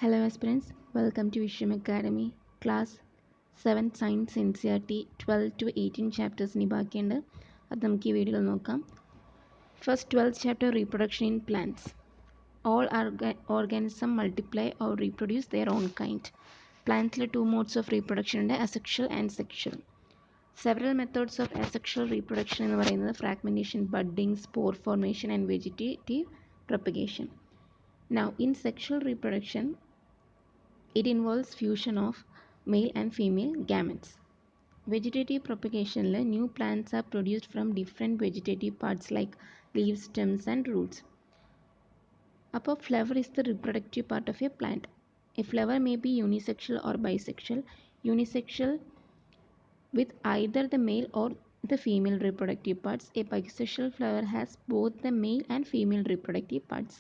Hello aspirants, welcome to Vishwam Academy, class 7th Science NCERT 12 to 18 chapters ഇനി ബാക്കിയുണ്ട്. അത് നമുക്ക് ഈ വീഡിയോയിൽ നോക്കാം. First 12th chapter reproduction in plants. All organisms multiply or reproduce their own kind. Plants two modes of reproduction ഉണ്ട്, asexual and sexual. Several methods of asexual reproduction എന്ന് പറയുന്നത് fragmentation, budding, spore formation and vegetative propagation. Now in sexual reproduction, it involves fusion of male and female gametes. Vegetative propagation, new plants are produced from different vegetative parts like leaves, stems and roots. Upper flower is the reproductive part of a plant. A flower may be unisexual or bisexual. Unisexual with either the male or the female reproductive parts. A bisexual flower has both the male and female reproductive parts.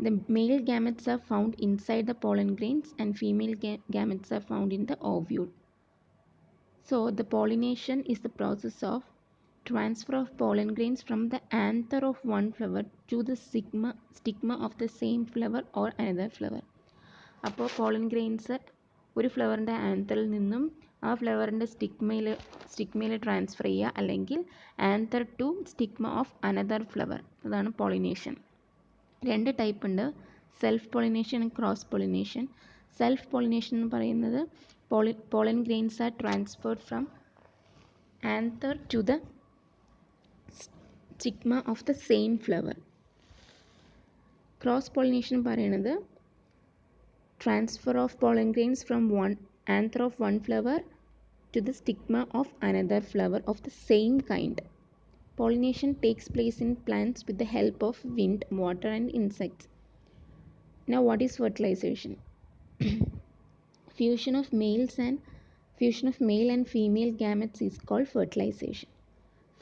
The male gametes are found inside the pollen grains and female gametes are found in the ovule. So the pollination is the process of transfer of pollen grains from the anther of one flower to the stigma of the same flower or another flower. അപ്പോൾ pollen grains ഒരു ഫ്ലവറിൻ്റെ ആന്തറിൽ നിന്നും ആ ഫ്ലവറിൻ്റെ സ്റ്റിഗ്മയിൽ transfer ചെയ്യുക, അല്ലെങ്കിൽ anther to stigma of another flower. അതാണ് pollination. രണ്ട് ടൈപ്പ് ഉണ്ട്, self pollination and cross pollination. Self pollination എന്ന് പറയുന്നത് pollen grains are transferred from anther to the stigma of the same flower. Cross pollination പറയുന്നത് transfer of pollen grains from one anther of one flower to the stigma of another flower of the same kind. Pollination takes place in plants with the help of wind, water and insects. Now what is fertilization? Fusion of male and female gametes is called fertilization.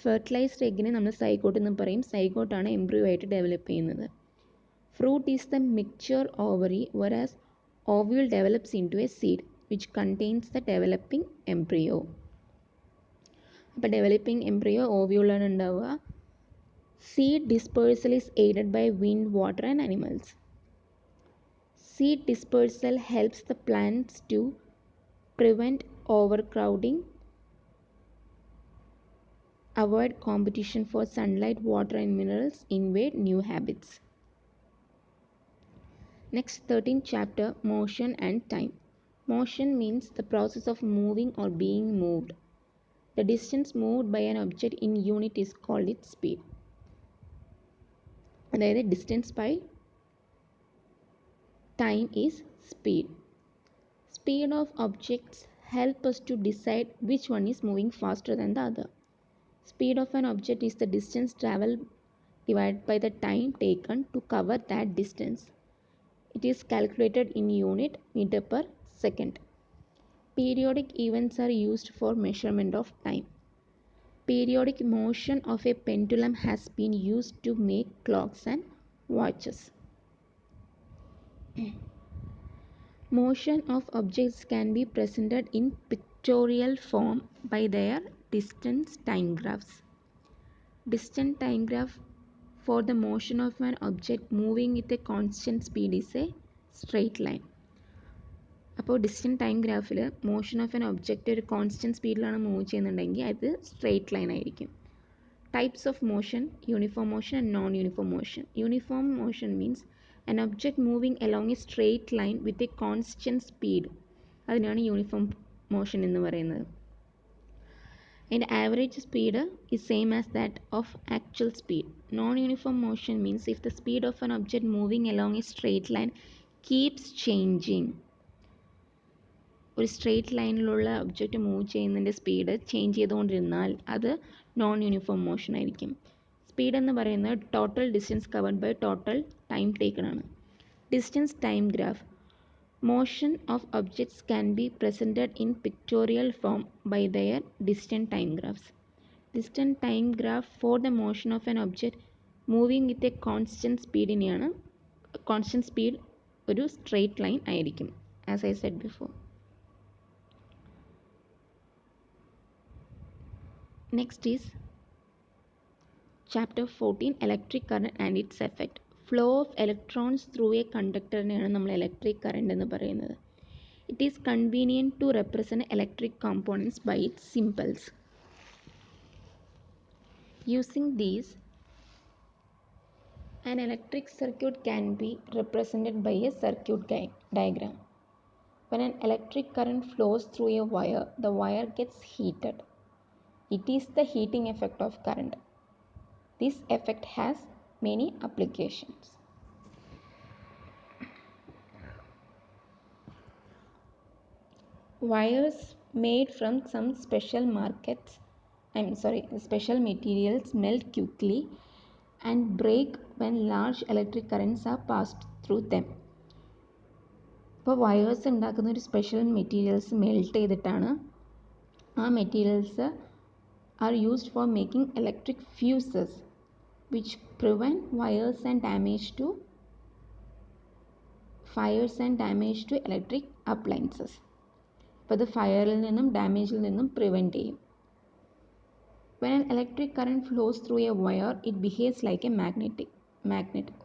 Fertilized എഗ്ഗിനെ നമ്മൾ zygote എന്ന് പറയും. സൈഗോട്ടാണ് embryo ആയിട്ട് develop ചെയ്യുന്നത്. Fruit is the mature ovary, whereas ovule develops into a seed which contains the developing embryo. അപ്പോൾ developing embryo ഓവ്യൂളാണ് ഉണ്ടാവുക. Seed dispersal is aided by wind, water and animals. Seed dispersal helps the plants to prevent overcrowding, avoid competition for sunlight, water and minerals, invade new habits. Next 13th chapter, motion and time. Motion means the process of moving or being moved. The distance moved by an object in unit is called its speed. അതായത് distance by time is speed. Speed of objects help us to decide which one is moving faster than the other. Speed of an object is the distance traveled divided by the time taken to cover that distance. It is calculated in unit meter per second. Periodic events are used for measurement of time. Periodic motion of a pendulum has been used to make clocks and watches. Motion of objects can be presented in pictorial form by their distance time graphs. Distance time graph for the motion of an object moving with a constant speed is a straight line. അപ്പോൾ distant time ഗ്രാഫിൽ motion of an object ഒരു constant സ്പീഡിലാണ് move ചെയ്യുന്നുണ്ടെങ്കിൽ അത് straight line ആയിരിക്കും. Types of motion, uniform motion and non uniform motion. Uniform motion means an object moving along a straight line with a constant speed. അതിനാണ് uniform motion എന്ന് പറയുന്നത്. And average speed is same as that of actual speed. Non-uniform motion means if the speed of an object moving along a straight line keeps changing. ഒരു straight ലൈനിലുള്ള object move ചെയ്യുന്നതിൻ്റെ speed change ചെയ്തുകൊണ്ടിരുന്നാൽ അത് non uniform motion ആയിരിക്കും. Speed എന്ന് പറയുന്നത് total distance covered by total time taken ആണ്. Distance time graph. Motion of objects can be presented in pictorial form by their distance time graphs. Distance time graph for the motion of an object moving with a constant സ്പീഡിനെയാണ്. Constant speed ഒരു straight line ആയിരിക്കും, as I said before. Next is chapter 14, electric current and its effect. Flow of electrons through a കണ്ടക്ടറിനെയാണ് നമ്മൾ electric current എന്ന് പറയുന്നത്. It is convenient to represent electric components by its symbols. Using these, an electric circuit can be represented by a circuit diagram. When an electric current flows through a wire, the wire gets heated. It is the heating effect of current. This effect has many applications. Wires made from some special materials melt quickly and break when large electric currents are passed through them. ഇപ്പോൾ wires ഉണ്ടാക്കുന്ന ഒരു special materials melt ചെയ്തിട്ടാണ്. ആ materials are used for making electric fuses which prevent fires and damage to electric appliances. അപ്പോൾ ഇത് ഫയറിൽ നിന്നും ഡാമേജിൽ നിന്നും prevent ചെയ്യും. When an electric current flows through a wire, it behaves like a magnet.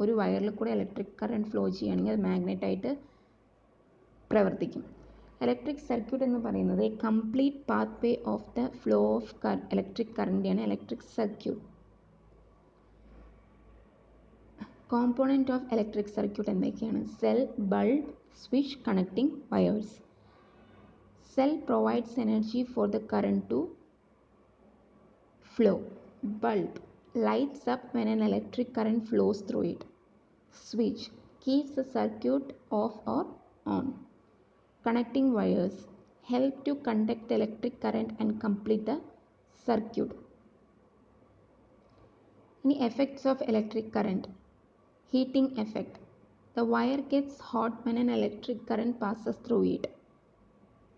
ഒരു വയറിൽ കൂടെ ഇലക്ട്രിക് കറണ്ട് ഫ്ലോ ചെയ്യുകയാണെങ്കിൽ അത് മാഗ്നറ്റായിട്ട് പ്രവർത്തിക്കും. ഇലക്ട്രിക് സർക്യൂട്ട് എന്ന് പറയുന്നത് a complete pathway of the flow of electric കറണ്ടിയാണ് electric circuit. Component of electric circuit എന്തൊക്കെയാണ്? Cell, bulb, switch, connecting wires. Cell provides energy for the current to flow. Bulb lights up when an electric current flows through it. Switch keeps the circuit off or on. Connecting wires help to conduct the electric current and complete the circuit. Any effects of electric current? Heating effect. The wire gets hot when an electric current passes through it.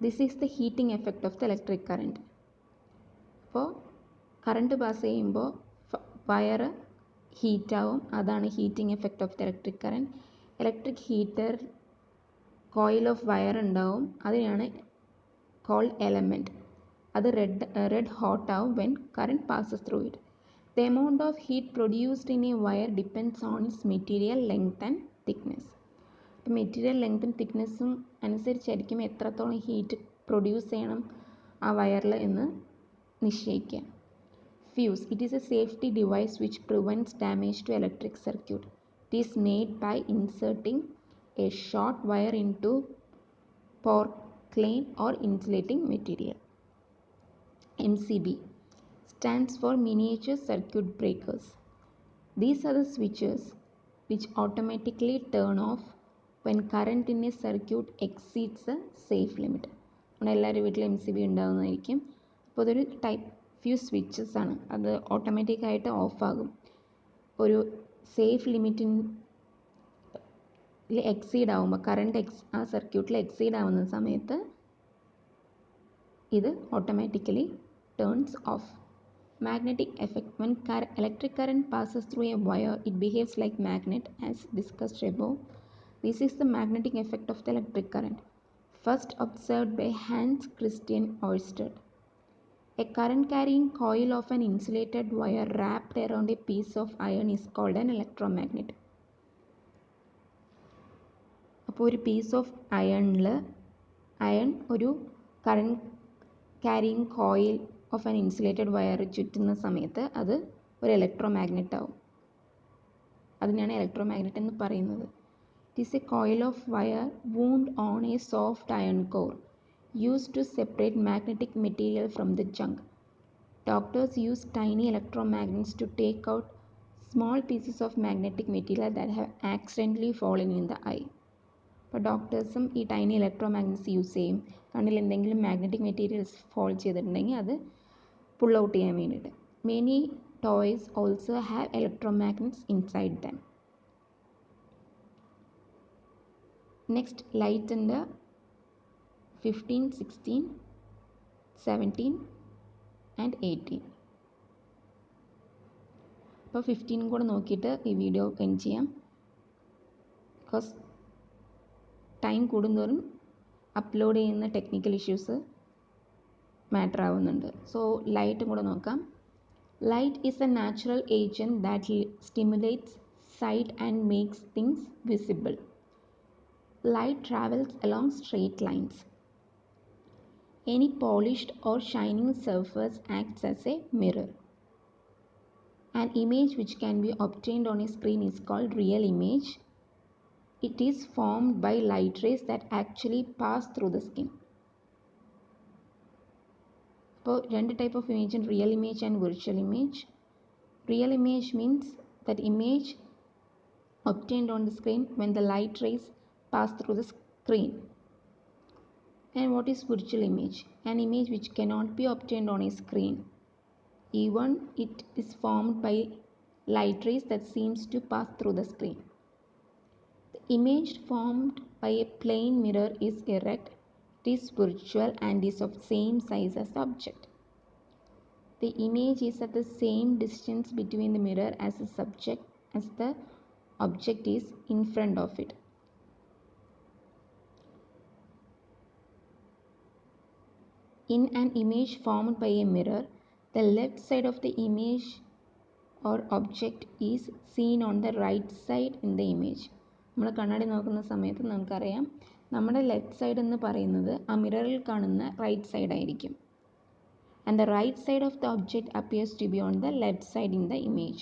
This is the heating effect of the electric current. അപ്പോൾ current pass ചെയ്യുമ്പോൾ wire ഹീറ്റാവും, അതാണ് heating effect of the electric current. Electric heater coil of wire ഉണ്ടാവും, അതിനാണ് called element. അത് red hot ആവും when current passes through it. The amount of heat produced in A wire depends on its material length and thickness. അപ്പോൾ material ലെങ്ത്തും തിക്നെസ്സും അനുസരിച്ചായിരിക്കും എത്രത്തോളം heat produce ചെയ്യണം ആ വയറിൽ എന്ന് നിശ്ചയിക്കുക. Fuse. It is a safety device which prevents damage to electric circuit. It is made by inserting a short wire into porcelain or insulating material. MCB stands for miniature circuit breakers. These are the switches which automatically turn off when current in a circuit exceeds a safe limit. എല്ലാവരും വീട്ടിൽ MCB ഉണ്ടാകുന്നതായിരിക്കും. അപ്പോൾ അതൊരു fuse switches ആണ്. അത് ഓട്ടോമാറ്റിക്കായിട്ട് ഓഫാകും. ഒരു safe ലിമിറ്റിൽ എക്സീഡ് ആകുമ്പോൾ കറണ്ട് ആ സർക്യൂട്ടിൽ എക്സീഡ് ആവുന്ന സമയത്ത് ഇത് automatically turns off. Magnetic effect. When electric current passes through a wire it behaves like magnet as discussed above. This is the magnetic effect of the electric current. First observed by Hans Christian Oersted. A current carrying coil of an insulated wire wrapped around a piece of iron is called an electromagnet. അപ്പോൾ ഒരു piece of iron ഒരു current carrying coil of an insulated wire ചുറ്റുന്ന സമയത്ത് അത് ഒരു electromagnet ആവും. അതിനാണ് electromagnet എന്ന് പറയുന്നത്. It is a coil of wire wound on a soft iron core used to separate magnetic material from the junk. Doctors use tiny electromagnets to take out small pieces of magnetic material that have accidentally fallen in the eye. അപ്പോൾ ഡോക്ടേഴ്സും ഈ tiny ഇലക്ട്രോമാഗ്നറ്റ്സ് use ചെയ്യും. കണ്ണിൽ എന്തെങ്കിലും magnetic materials fall ചെയ്തിട്ടുണ്ടെങ്കിൽ അത് pull out ചെയ്യാൻ വേണ്ടിയിട്ട്. Many toys also have electromagnets inside them. Next ലൈറ്റിൻ്റെ 15, 16, 17 and 18. അപ്പോൾ 15 കൂടെ നോക്കിയിട്ട് ഈ വീഡിയോ എൻഡ് ചെയ്യാം. ബിക്കോസ് ടൈം കൂടുന്തോറും അപ്ലോഡ് ചെയ്യുന്ന ടെക്നിക്കൽ ഇഷ്യൂസ് മാറ്റർ ആവുന്നുണ്ട്. സോ ലൈറ്റും കൂടെ നോക്കാം. Light is A natural agent that stimulates sight and makes things visible. Light travels along straight lines. Any polished or shining surface acts as a mirror. An image which can be obtained on a screen is called real image. It is formed by light rays that actually pass through the skin. അപ്പോൾ രണ്ട് type of image ഉണ്ട്, real image and virtual image. Real image means that image obtained on the screen when the light rays pass through the screen. And what is virtual image? An image which cannot be obtained on a screen. Even it is formed by light rays that seems to pass through the screen. The image formed by a plane mirror is erect. It is virtual and is of same size as the object. The image is at the same distance between the mirror as the object is in front of it. In an image formed by a mirror, the left side of the image or object is seen on the right side in the image. നമ്മൾ കണ്ണാടി നോക്കുന്ന സമയത്ത് നമുക്കറിയാം നമ്മുടെ left side എന്ന് പറയുന്നത് ആ മിററിൽ കാണുന്ന റൈറ്റ് സൈഡ് ആയിരിക്കും. And the right side of the object appears to be on the left side in the image.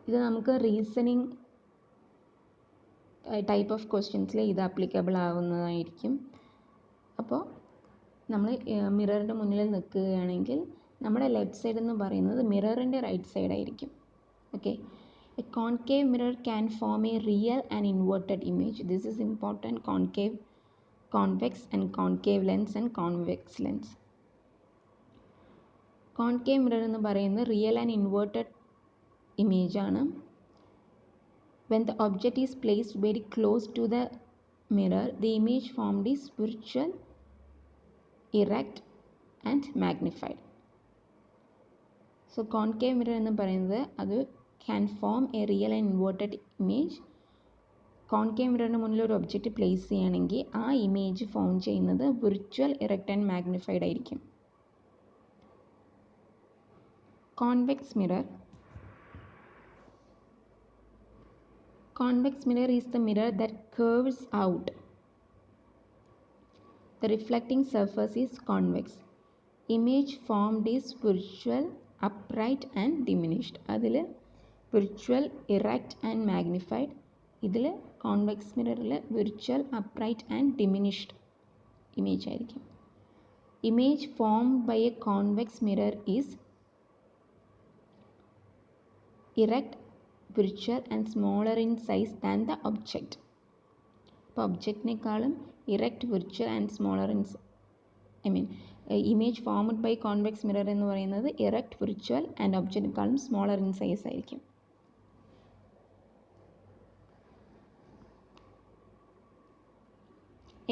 ഇത് നമുക്ക് റീസണിങ് ടൈപ്പ് ഓഫ് ക്വസ്റ്റ്യൻസിൽ ഇത് അപ്ലിക്കബിൾ ആവുന്നതായിരിക്കും. അപ്പോൾ നമ്മൾ മിററിൻ്റെ മുന്നിൽ നിൽക്കുകയാണെങ്കിൽ നമ്മുടെ ലെഫ്റ്റ് സൈഡ് എന്ന് പറയുന്നത് മിററിൻ്റെ റൈറ്റ് സൈഡ് ആയിരിക്കും. Okay. A concave mirror can form a real and inverted image. This is important. Concave, convex and concave lens and convex lens. Concave mirror എന്ന് പറയുന്നത് റിയൽ ആൻഡ് ഇൻവേർട്ടഡ് ഇമേജ് ആണ്. When the object is placed very close to the mirror, the image formed is virtual, erect and magnified. So concave mirror എന്ന് പറയുന്നത് അത് can form a real and inverted image. Concave മിററിന് മുന്നിൽ ഒരു object place ചെയ്യുകയാണെങ്കിൽ ആ image form ചെയ്യുന്നത് virtual, erect and magnified ആയിരിക്കും. Convex mirror. Convex mirror is the mirror that curves out. The reflecting surface is convex. Image formed is virtual, upright and diminished. അതിൽ virtual, erect and magnified. ഇതിൽ convex മിററിൽ virtual, upright and diminished image ആയിരിക്കും. Image formed by a convex mirror is erect, virtual and smaller in size than the object. അപ്പോൾ ഒബ്ജക്റ്റിനേക്കാളും erect, virtual and smaller in image formed by convex mirror എന്ന് പറയുന്നത് erect, virtual and ഒബ്ജക്റ്റിനേക്കാളും smaller in size ആയിരിക്കും.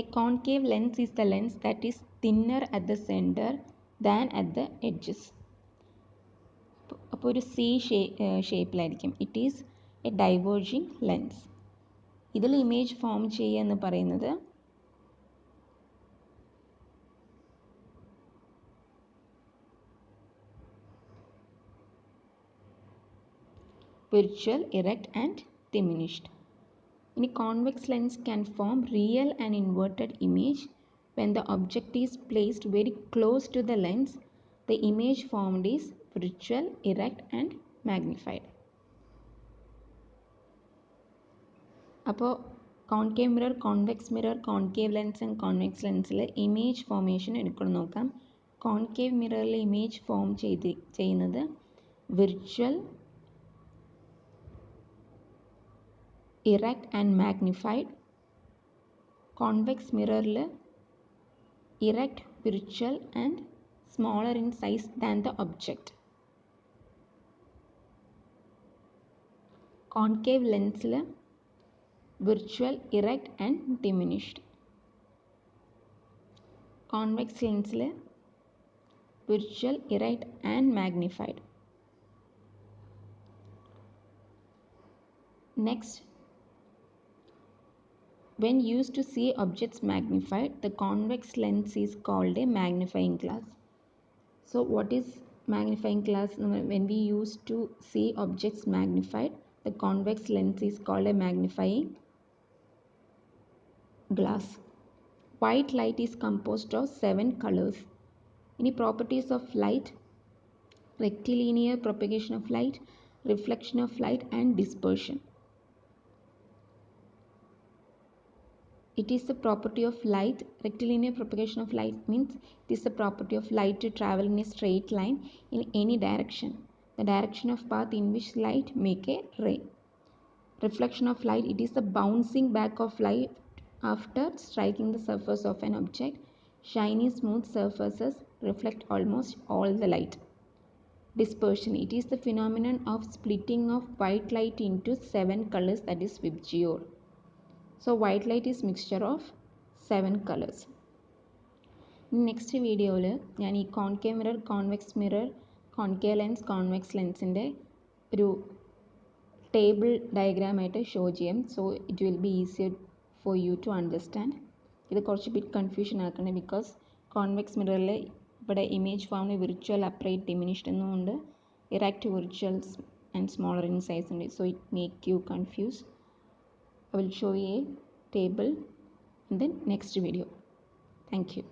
A concave lens is the lens that is thinner at the center than at the edges. അപ്പോൾ ഒരു C ഷേപ്പിലായിരിക്കും. It is a diverging lens. ഇതിൽ image form ചെയ്യുക എന്ന് പറയുന്നത് വിർച്വൽ, ഇറക്റ്റ് ആൻഡ് ഡിമിനിഷ്ഡ്. ഇനി convex lens can form real and inverted image. When the object is placed very close to the lens, the image formed is virtual, erect and magnified. അപ്പോൾ concave mirror, convex mirror, concave lens and convex ലെൻസിൽ image formation എടുക്കണം നോക്കാം. Concave മിററിൽ image form ചെയ്യുന്നത് virtual, erect and magnified. Convex മിററിൽ erect, virtual and smaller in size than the object. Concave lensൽ virtual, erect and diminished. Convex lensൽ virtual, erect and magnified. Next, when used to see objects magnified, the convex lens is called a magnifying glass. So what is magnifying glass? When we use to see objects magnified, the convex lens is called a magnifying glass. White light is composed of 7 colors. Any properties of light: rectilinear propagation of light, reflection of light, and dispersion. It is the property of light. Rectilinear propagation of light means it is the property of light to travel in a straight line in any direction, the direction of path in which light make a ray. Reflection of light: it is the bouncing back of light after striking the surface of an object. Shiny smooth surfaces reflect almost all the light. Dispersion: it is the phenomenon of splitting of white light into 7 colors, that is VIBGYOR. So white light is mixture of 7 colors. Next വീഡിയോയിൽ ഞാൻ ഈ concave mirror, convex mirror, concave lens, convex ലെൻസിൻ്റെ ഒരു table ഡയഗ്രാമായിട്ട് show ചെയ്യാം. So it will be easier for you to understand. ഇത് കുറച്ച് bit confusion ആക്കണം, ബിക്കോസ് കോൺവെക്സ് മിററിൽ ഇവിടെ ഇമേജ് ഫോമിന് വിർച്വൽ, അപ്രൈറ്റ്, ഡിമിനിഷ്ഡ് എന്നുമുണ്ട്, erect virtuals and smaller in size ഉണ്ട്. So it make you confuse. I will show you a table in the next video. Thank you.